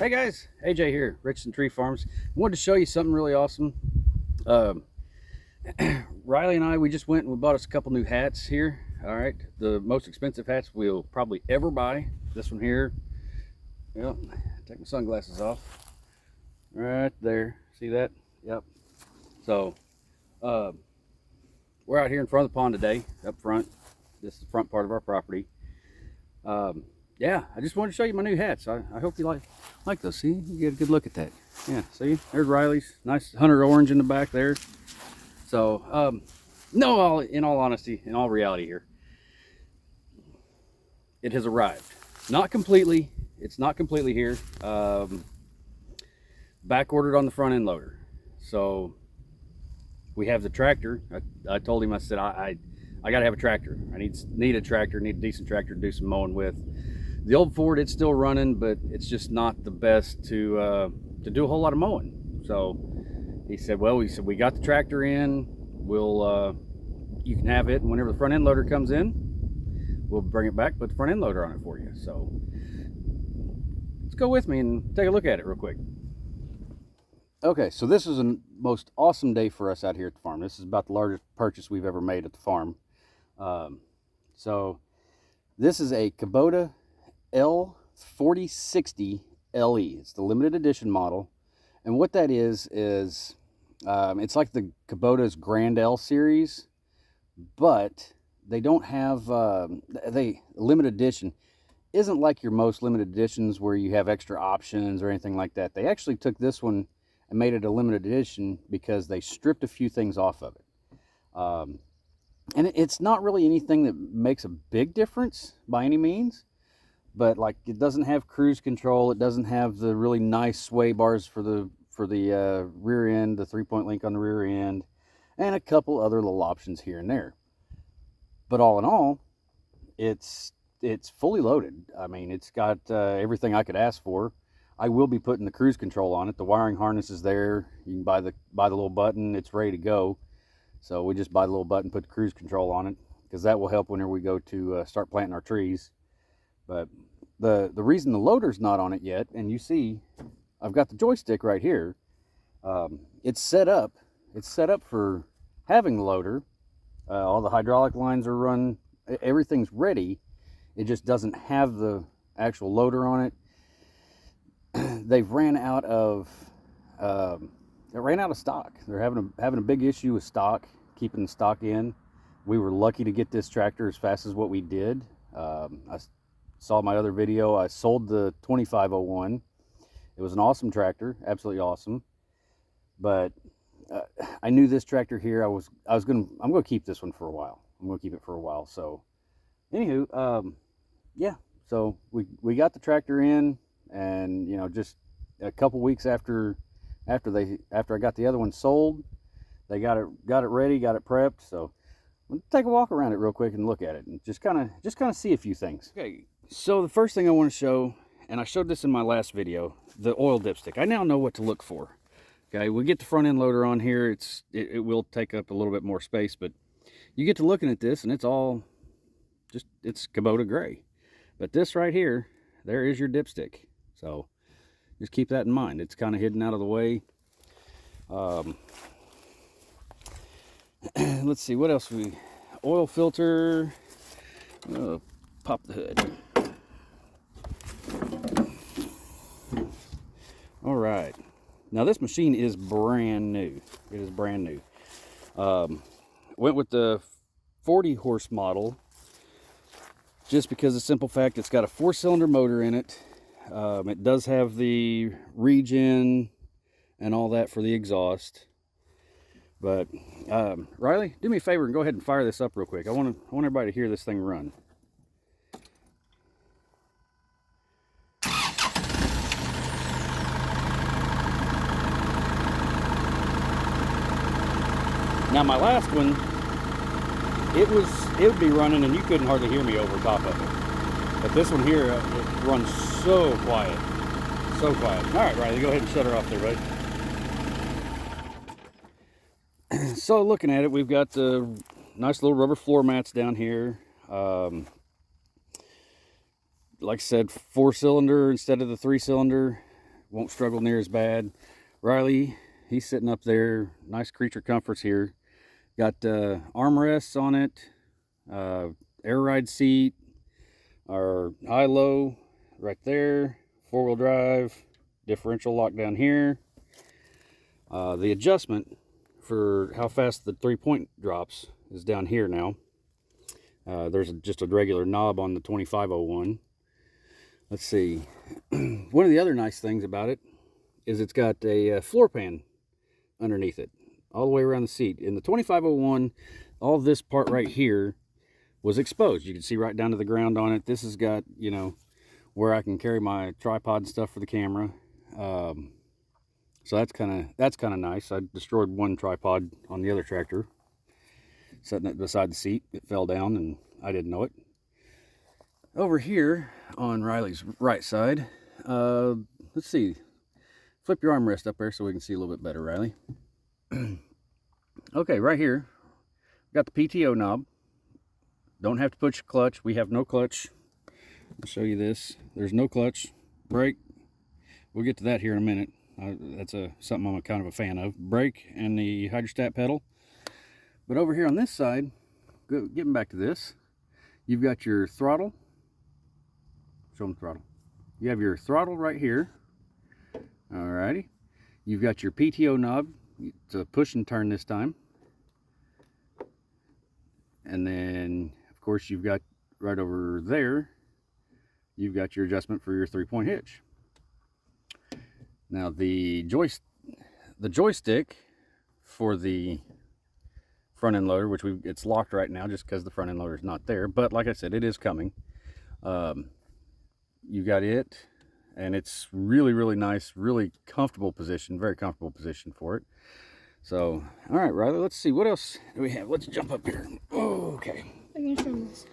Hey guys, AJ here, Richardson Tree Farms. I wanted to show you something really awesome. Riley and I, we just went and we bought us a couple new hats here. All right, the most expensive hats we'll probably ever buy. This one here. Yep, take my sunglasses off. Right there, see that? Yep. So, we're out here in front of the pond today, up front. This is the front part of our property. Yeah, I just wanted to show you my new hats. I hope you like those. See, you get a good look at that. Yeah, see, there's Riley's nice hunter orange in the back there. So, no, in all honesty, in all reality here, it has arrived. Not completely. It's not completely here. Back ordered on the front end loader. So we have the tractor. I told him, I said, I got to have a tractor. I need a tractor, need a decent tractor to do some mowing with. The old Ford, it's still running, but it's just not the best to do a whole lot of mowing. So he said, well, we got the tractor in. You can have it, and whenever the front end loader comes in, we'll bring it back, put the front end loader on it for you. So let's go with me and take a look at it real quick. Okay, so this is a most awesome day for us out here at the farm. This is about the largest purchase we've ever made at the farm. So this is a Kubota l4060 LE. It's the limited edition model, and what that is it's like the Kubota's Grand L series, but they don't have limited edition isn't like your most limited editions where you have extra options or anything like that. They actually took this one and made it a limited edition because they stripped a few things off of it. And it's not really anything that makes a big difference by any means, but like it doesn't have cruise control. It doesn't have the really nice sway bars for the rear end, the 3-point link on the rear end, and a couple other little options here and there. But all in all, it's fully loaded. I mean, it's got everything I could ask for. I will be putting the cruise control on it. The wiring harness is there. You can buy the little button. It's ready to go. So we just buy the little button, put the cruise control on it, because that will help whenever we go to start planting our trees. But the reason the loader's not on it yet, and you see I've got the joystick right here. It's set up for having the loader. All the hydraulic lines are run. Everything's ready. It just doesn't have the actual loader on it. They've ran out of stock. They're having a big issue with stock, keeping the stock in. We were lucky to get this tractor as fast as what we did. I saw my other video. I sold the 2501. It was an awesome tractor, absolutely awesome. But I knew this tractor here. I'm gonna keep this one for a while. I'm gonna keep it for a while. So, anywho, yeah. So we got the tractor in. And just a couple weeks after I got the other one sold, they got it ready, got it prepped. So we'll take a walk around it real quick and look at it and just kind of see a few things. Okay, so the first thing I want to show, and I showed this in my last video, the oil dipstick. I now know what to look for. Okay, we get the front end loader on here. It will take up a little bit more space, but you get to looking at this and it's Kubota gray. But this right here, there is your dipstick. So just keep that in mind. It's kind of hidden out of the way. Let's see, what else oil filter. Pop the hood. All right. Now this machine is brand new. It is brand new. Went with the 40 horse model just because of the simple fact it's got a 4-cylinder motor in it. It does have the regen and all that for the exhaust. But Riley, do me a favor and go ahead and fire this up real quick. I want everybody to hear this thing run. Now my last one, it would be running and you couldn't hardly hear me over top of it. But this one here, it runs so quiet. So quiet. All right, Riley, go ahead and shut her off there, buddy. So looking at it, we've got the nice little rubber floor mats down here. Like I said, 4-cylinder instead of the 3-cylinder. won't struggle near as bad. Riley, he's sitting up there. Nice creature comforts here. Got armrests on it, air ride seat, our high-low right there, 4-wheel drive, differential lock down here. The adjustment for how fast the 3-point drops is down here now. There's just a regular knob on the 2501. Let's see. One of the other nice things about it is it's got a floor pan underneath it, all the way around the seat. In the 2501, all this part right here was exposed. You can see right down to the ground on it. This has got, you know, where I can carry my tripod and stuff for the camera. So that's kind of nice. I destroyed one tripod on the other tractor, setting it beside the seat. It fell down and I didn't know it. Over here on Riley's right side, let's see. Flip your armrest up there so we can see a little bit better, Riley. Okay, right here, got the PTO knob. Don't have to push clutch. We have no clutch. I'll show you this. There's no clutch. Brake. We'll get to that here in a minute. That's something I'm kind of a fan of. Brake and the hydrostat pedal. But over here on this side, getting back to this, you've got your throttle. Show them throttle. You have your throttle right here. Alrighty. You've got your PTO knob. It's a push and turn this time. And then, of course, you've got right over there, you've got your adjustment for your 3-point hitch. Now the joystick for the front end loader, which it's locked right now just because the front end loader is not there, but like I said, it is coming. You got it, and it's really nice, really comfortable position, very comfortable position for it. So, all right, Riley, let's see what else do we have. Let's jump up here. Oh, okay. Are you gonna turn this?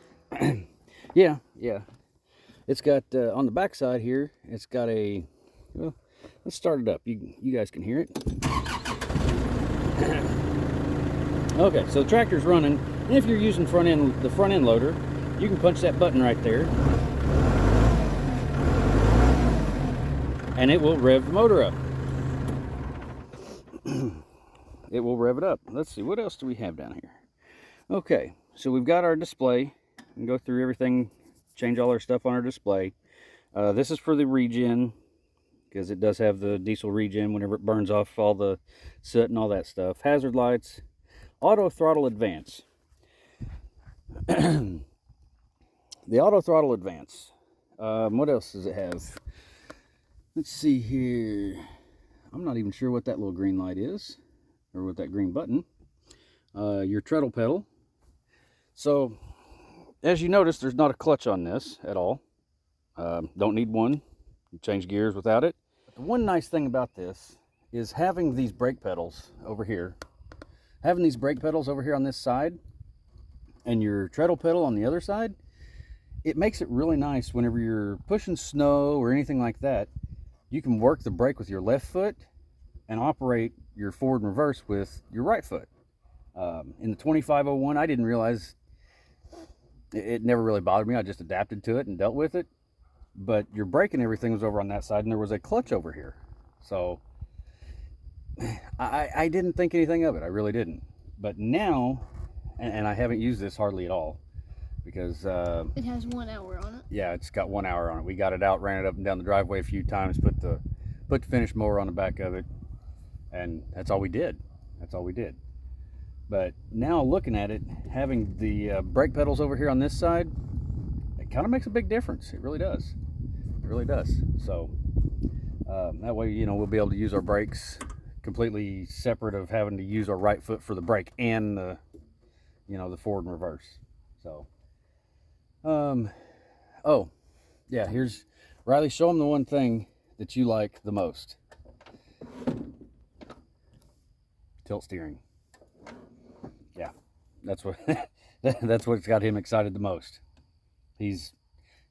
Yeah. It's got on the back side here. It's got a. Well, let's start it up. You guys can hear it. Okay, so the tractor's running, and if you're using the front end loader, you can punch that button right there, and it will rev the motor up. It will rev it up. Let's see, what else do we have down here? Okay, so we've got our display. We can go through everything, change all our stuff on our display. This is for the regen, because it does have the diesel regen whenever it burns off all the soot and all that stuff. Hazard lights, auto throttle advance. The auto throttle advance. What else does it have? Let's see here. I'm not even sure what that little green light is, or what that green button. Your treadle pedal. So, as you notice, there's not a clutch on this at all. Don't need one. You change gears without it. But the one nice thing about this is having these brake pedals over here. Having these brake pedals over here on this side, and your treadle pedal on the other side, it makes it really nice whenever you're pushing snow or anything like that. You can work the brake with your left foot and operate your forward and reverse with your right foot. In the 2501, I didn't realize, it never really bothered me. I just adapted to it and dealt with it. But your brake and everything was over on that side, and there was a clutch over here. So I didn't think anything of it. I really didn't. But now, and I haven't used this hardly at all, because it has 1 hour on it. Yeah, it's got 1 hour on it. We got it out, ran it up and down the driveway a few times, put the finish mower on the back of it, and that's all we did. But now looking at it, having the brake pedals over here on this side, it kind of makes a big difference. It really does. So that way, you know, we'll be able to use our brakes completely separate of having to use our right foot for the brake and the, you know, the forward and reverse. So oh yeah, here's Riley. Show them the one thing that you like the most. Tilt steering. Yeah, that's what's got him excited the most. He's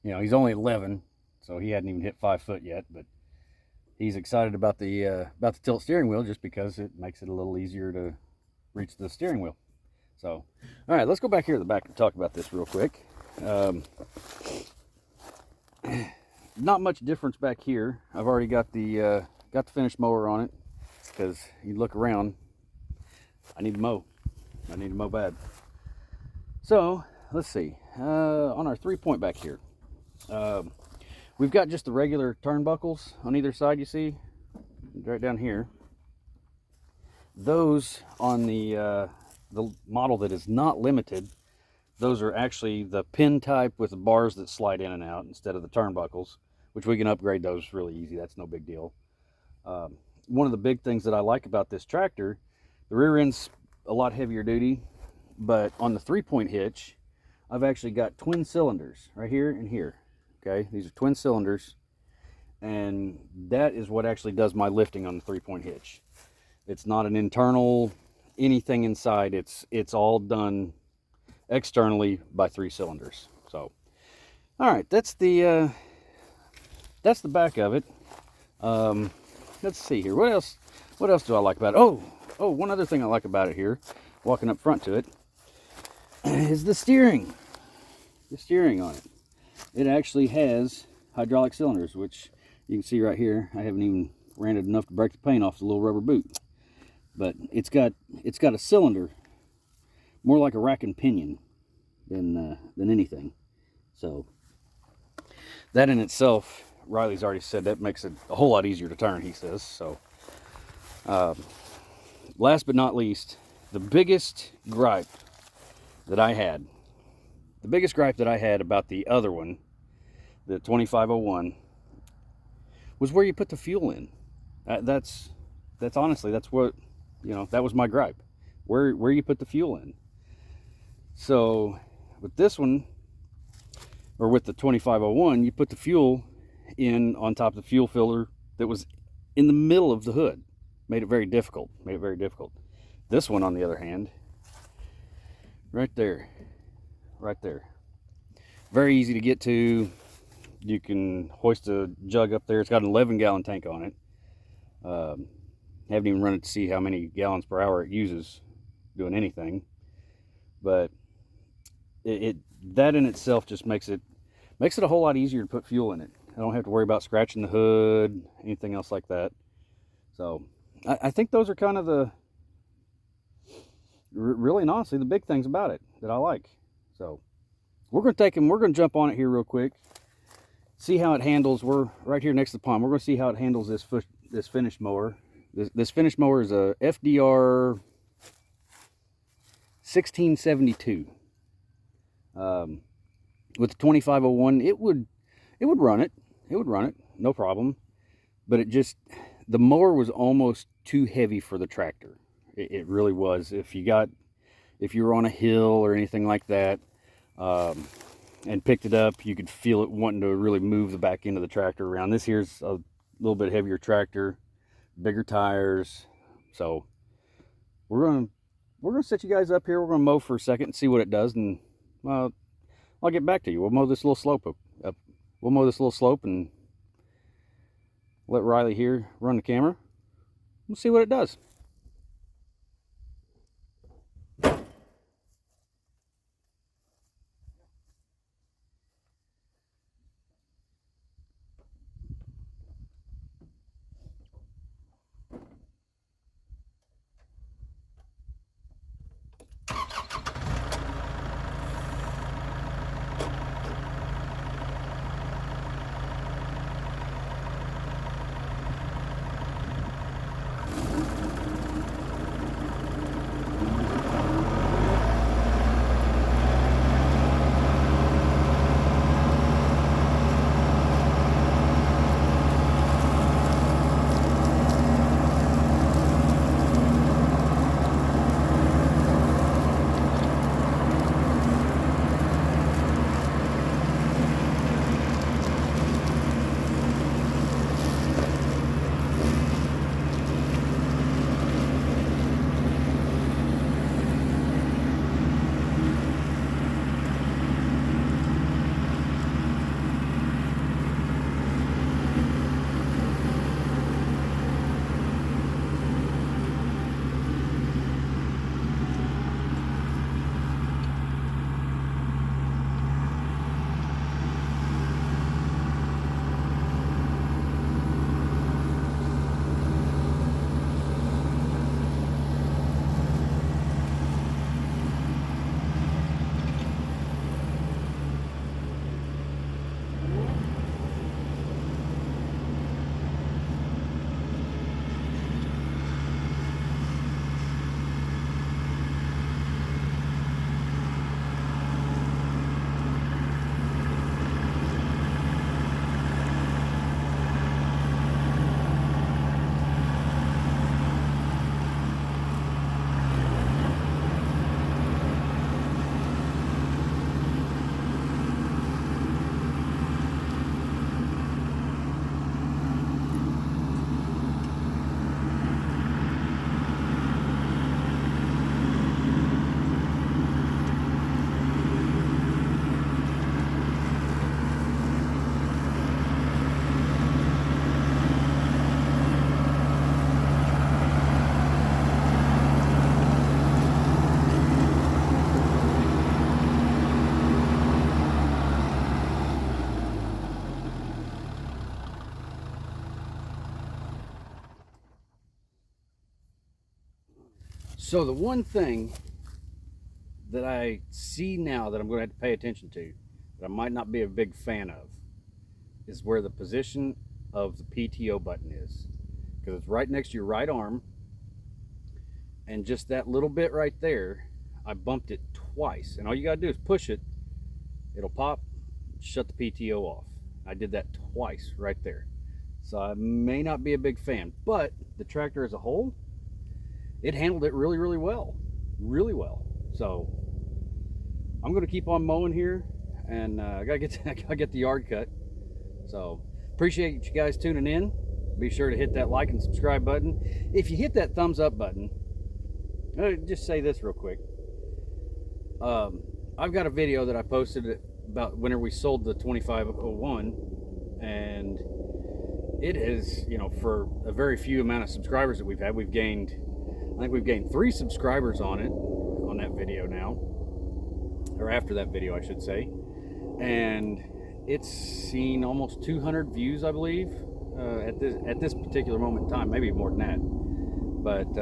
only 11, so he hadn't even hit 5 foot yet, but he's excited about the tilt steering wheel just because it makes it a little easier to reach the steering wheel. So, all right, let's go back here at the back and talk about this real quick. not much difference back here. I've already got the finished mower on it, because you look around, I need to mow. I need to mow bad. So let's see, on our 3-point back here, we've got just the regular turnbuckles on either side. You see right down here. Those on the model that is not limited, those are actually the pin type with the bars that slide in and out instead of the turnbuckles, which we can upgrade those really easy. That's no big deal. One of the big things that I like about this tractor, the rear end's a lot heavier duty, but on the 3-point hitch, I've actually got twin cylinders right here and here. Okay, these are twin cylinders, and that is what actually does my lifting on the 3-point hitch. It's not an internal anything inside. It's all done externally by 3 cylinders. So, all right, that's the back of it. Let's see here. What else do I like about it? Oh, one other thing I like about it here, walking up front to it, is the steering. The steering on it. It actually has hydraulic cylinders, which you can see right here. I haven't even ran it enough to break the paint off the little rubber boot. But it's got a cylinder, more like a rack and pinion than anything. So that in itself, Riley's already said that makes it a whole lot easier to turn, he says. So last but not least, the biggest gripe that I had about the other one, the 2501, was where you put the fuel in. That's honestly, that's what, that was my gripe, where you put the fuel in. So with this one, or with the 2501, you put the fuel in on top of the fuel filler that was in the middle of the hood. Made it very difficult. This one, on the other hand, right there, very easy to get to. You can hoist a jug up there. It's got an 11-gallon tank on it. Haven't even run it to see how many gallons per hour it uses doing anything, but that in itself just makes it a whole lot easier to put fuel in it. I don't have to worry about scratching the hood, anything else like that. So I think those are kind of the really and honestly the big things about it that I like. So we're going to jump on it here real quick, see how it handles. We're right here next to the pond. We're going to see how it handles this finish mower. This finish mower is a FDR 1672. With the 2501, it would run it. It would run it, no problem. But the mower was almost too heavy for the tractor. It really was. If you were on a hill or anything like that, and picked it up, you could feel it wanting to really move the back end of the tractor around. This here's a little bit heavier tractor, bigger tires. So we're gonna set you guys up here. We're gonna mow for a second and see what it does, and I'll get back to you. We'll mow this little slope up. We'll mow this little slope and let Riley here run the camera. We'll see what it does. So the one thing that I see now that I'm going to have to pay attention to, that I might not be a big fan of, is where the position of the PTO button is. Because it's right next to your right arm, and just that little bit right there, I bumped it twice. And all you got to do is push it, it'll pop, shut the PTO off. I did that twice right there. So I may not be a big fan, but the tractor as a whole, it handled it really, really well. Really well. So I'm going to keep on mowing here, and I gotta get the yard cut. So appreciate you guys tuning in. Be sure to hit that like and subscribe button. If you hit that thumbs up button, just say this real quick. I've got a video that I posted about whenever we sold the 2501, and it is, you know, for a very few amount of subscribers that we've had, I think we've gained 3 subscribers on it, on that video now, or after that video I should say, and it's seen almost 200 views, I believe, at this particular moment in time, maybe more than that. But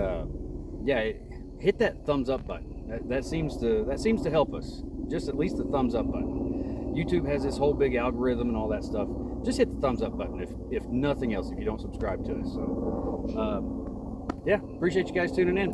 yeah, hit that thumbs up button. That seems to help us. Just at least the thumbs up button. YouTube has this whole big algorithm and all that stuff. Just hit the thumbs up button if nothing else, if you don't subscribe to us. So yeah, appreciate you guys tuning in.